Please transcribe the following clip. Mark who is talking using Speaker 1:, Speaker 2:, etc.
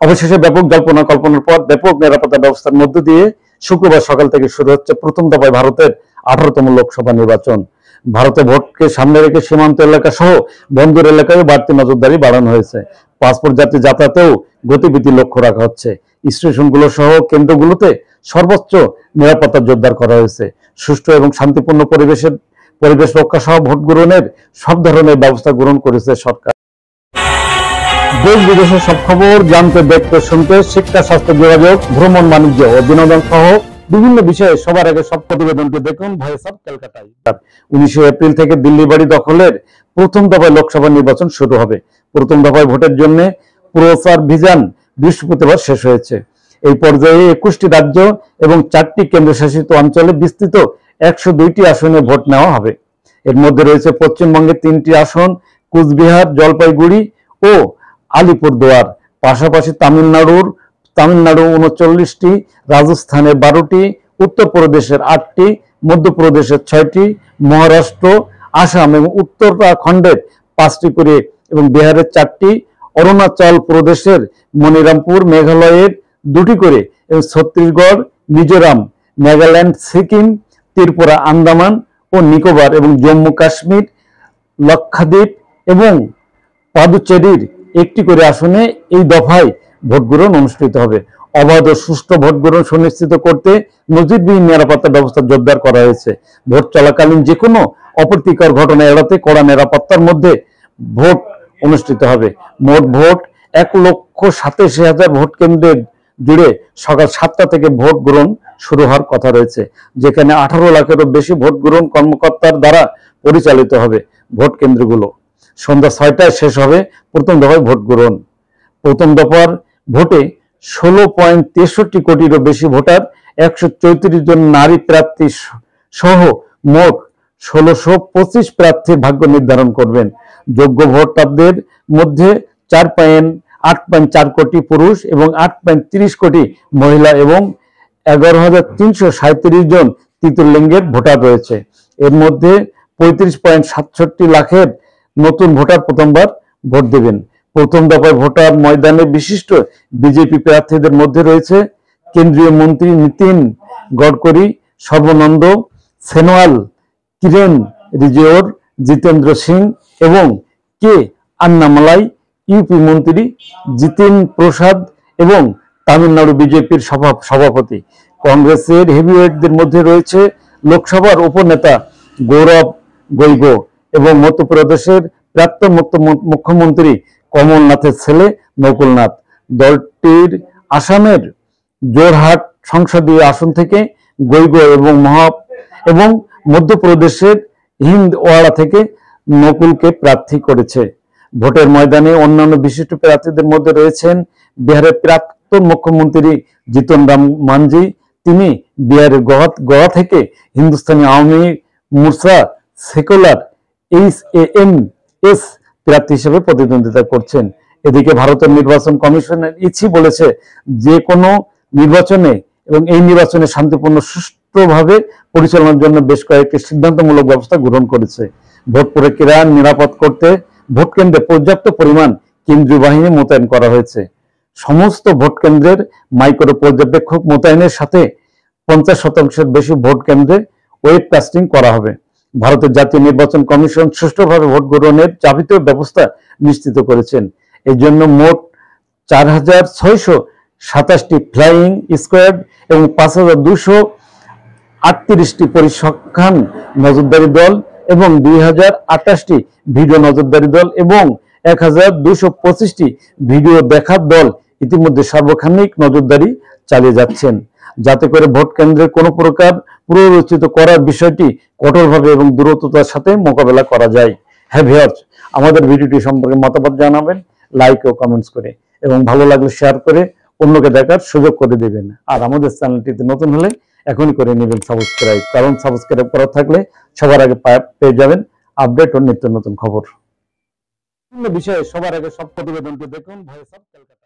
Speaker 1: অবশেষে ব্যাপক জল্পনা কল্পনার পর ব্যাপক নিরাপত্তা ব্যবস্থার মধ্য দিয়ে শুক্রবার সকাল থেকে শুরু হচ্ছে প্রথম দফায় ভারতের 18তম লোকসভা নির্বাচন। ভারতে ভোটকে সামনে রেখে সীমান্ত এলাকা সহ বন্দর এলাকায় বাড়তি নজরদারি বাড়ানো হয়েছে। পাসপোর্ট যাত্রী যাতায়াতেও গতিবিধি লক্ষ্য রাখা হচ্ছে। স্টেশনগুলো সহ কেন্দ্রগুলোতে সর্বোচ্চ নিরাপত্তা জোরদার করা হয়েছে। সুষ্ঠু এবং শান্তিপূর্ণ পরিবেশ রক্ষা সহ ভোট গ্রহণের সব ধরনের ব্যবস্থা গ্রহণ করেছে সরকার। দেশ বিদেশের সব খবর জানতে, দেখতে, শুনতে, শিক্ষা, স্বাস্থ্য, যোগাযোগ, ভ্রমণ, বাণিজ্য ও বিনোদন সহ বিভিন্ন বিষয়ে সবার আগে সব প্রতিবেদনটি দেখুন ভয়েস অফ কলকাতায়। 19 এপ্রিল থেকে দিল্লি বাড়ি দখলের প্রথম দফায় লোকসভা নির্বাচন শুরু হবে। প্রথম দফায় ভোটের জন্য প্রচারাভিযান বৃহস্পতিবার শেষ হয়েছে। এই পর্যায়ে 21টি রাজ্য এবং 4টি কেন্দ্রশাসিত অঞ্চলে বিস্তৃত 102টি আসনে ভোট নেওয়া হবে। এর মধ্যে রয়েছে পশ্চিমবঙ্গের 3টি আসন, কুচবিহার, জলপাইগুড়ি ও আলিপুরদুয়ার। পাশাপাশি তামিলনাড়ু 39টি, রাজস্থানের 12টি, উত্তরপ্রদেশের 8টি, মধ্যপ্রদেশের 6টি, মহারাষ্ট্র, আসাম এবং উত্তরাখণ্ডের 5টি করে এবং বিহারের 4টি, অরুণাচল প্রদেশের মনিরামপুর, মেঘালয়ের 2টি করে এবং ছত্তিশগড়, মিজোরাম, নাগাল্যান্ড, সিকিম, ত্রিপুরা, আন্দামান ও নিকোবর এবং জম্মু কাশ্মীর, লক্ষাদ্বীপ এবং পুদুচেরির 1টি করে আসনে এই দফায় ভোট গ্রহণ অনুষ্ঠিত হবে। অবাধ ও সুষ্ঠু ভোট গ্রহণ সুনিশ্চিত করতে নজিরবিহীন নিরাপত্তা ব্যবস্থা জোরদার করা হয়েছে। ভোট চলাকালীন যে কোনো অপ্রীতিকর ঘটনা এড়াতে কড়া নিরাপত্তার মধ্যে ভোট অনুষ্ঠিত হবে। মোট ভোট 1,87,000 ভোট কেন্দ্রের জুড়ে সকাল 7টা থেকে ভোট গ্রহণ শুরু হওয়ার কথা রয়েছে, যেখানে 18 লাখেরও বেশি ভোট গ্রহণ কর্মকর্তার দ্বারা পরিচালিত হবে। ভোট কেন্দ্রগুলো সন্ধ্যা 6টায় শেষ হবে প্রথম দফায় ভোট গ্রহণ। প্রথম দফার ভোটে 16.63 কোটিরও বেশি ভোটার, 134 জন নারী প্রার্থী সহ মোট 1625 প্রার্থীর ভাগ্য নির্ধারণ করবেন। যোগ্য ভোটারদের মধ্যে 8.4 কোটি পুরুষ এবং 8.30 কোটি মহিলা এবং 11,337 জন তৃতীয় লিঙ্গের ভোটার রয়েছে। এর মধ্যে 35.67 লাখের নতুন ভোটার প্রথমবার ভোট দেবেন। প্রথম দফায় ভোটার ময়দানে বিশিষ্ট বিজেপি প্রার্থীদের মধ্যে রয়েছে কেন্দ্রীয় মন্ত্রী নীতিন গডকরি, সর্বানন্দ সোনোয়াল, কিরেন রিজিজুর, জিতেন্দ্র সিং এবং কে আন্নামালাই, ইউপি মন্ত্রী জিতিন প্রসাদ এবং তামিলনাড়ু বিজেপির সভাপতি। কংগ্রেসের হেভিওয়েটদের মধ্যে রয়েছে লোকসভার উপনেতা গৌরব গগৈ এবং মধ্যপ্রদেশের প্রাক্তন মুখ্যমন্ত্রী কমলনাথের ছেলে নকুলনাথ। দলটির আসামের জোরহাট সংসদীয় আসন থেকে গগৈ এবং মধ্যপ্রদেশের হিন্দওয়াড়া থেকে নকুলকে প্রার্থী করেছে। ভোটের ময়দানে অন্যান্য বিশিষ্ট প্রার্থীদের মধ্যে রয়েছেন বিহারের প্রাক্তন মুখ্যমন্ত্রী জিতন রাম মাঞ্ঝি। তিনি বিহারের গোয়া থেকে হিন্দুস্তানি আওয়ামী মোর্চা সেকুলার HAMS প্রার্থী হিসেবে প্রতিদ্বন্দ্বিতা করছেন। এদিকে ভারতের নির্বাচন কমিশনের ইসি বলেছে যে কোনো নির্বাচনে এবং এই নির্বাচনে শান্তিপূর্ণ সুষ্ঠুভাবে পরিচালনার জন্য বেশ কয়েকটি সিদ্ধান্তমূলক ব্যবস্থা গ্রহণ করেছে। ভোট প্রক্রিয়া নিরাপদ করতে ভোট কেন্দ্রে পর্যাপ্ত পরিমাণ কেন্দ্রীয় বাহিনী মোতায়েন করা হয়েছে। সমস্ত ভোট কেন্দ্রের মাইক্রো পর্যবেক্ষক মোতায়েনের সাথে 50% বেশি ভোট কেন্দ্রে ওয়েবকাস্টিং করা হবে। ভারতের জাতীয় নির্বাচন কমিশন সুষ্ঠুভাবে ভোট গ্রহণের যাবতীয় ব্যবস্থা নিশ্চিত করেছেন। এর জন্য মোট 4,627টি ফ্লাইং স্কোয়াড এবং 5,238টি পরিসংখ্যান নজরদারি দল এবং 2,028টি ভিডিও নজরদারি দল এবং 1,225টি ভিডিও দেখার দল ইতিমধ্যে সার্বক্ষণিক নজরদারি চালিয়ে যাচ্ছেন, যাতে করে ভোট কেন্দ্রের কোনো প্রকার পুনরুচ্চিত করার বিষয়টি কঠোরভাবে এবং দ্রুততার সাথে মোকাবেলা করা যায়। হ্যাঁ ভিউয়ার্স, আমাদের ভিডিওটি সম্পর্কে মতামত জানাবেন লাইক ও কমেন্টস করে, এবং ভালো লাগলে শেয়ার করে অন্যকে দেখার সুযোগ করে দেবেন। আর আমাদের চ্যানেলটিতে নতুন হলে এখনই করে নেবেন সাবস্ক্রাইব, কারণ সাবস্ক্রাইব করা থাকলে সবার আগে পেয়ে যাবেন আপডেট ও নিত্য নতুন খবর। বিভিন্ন বিষয়ে সবার আগে সব প্রতিবেদনটি দেখুন ভয়েস অফ কলকাতা।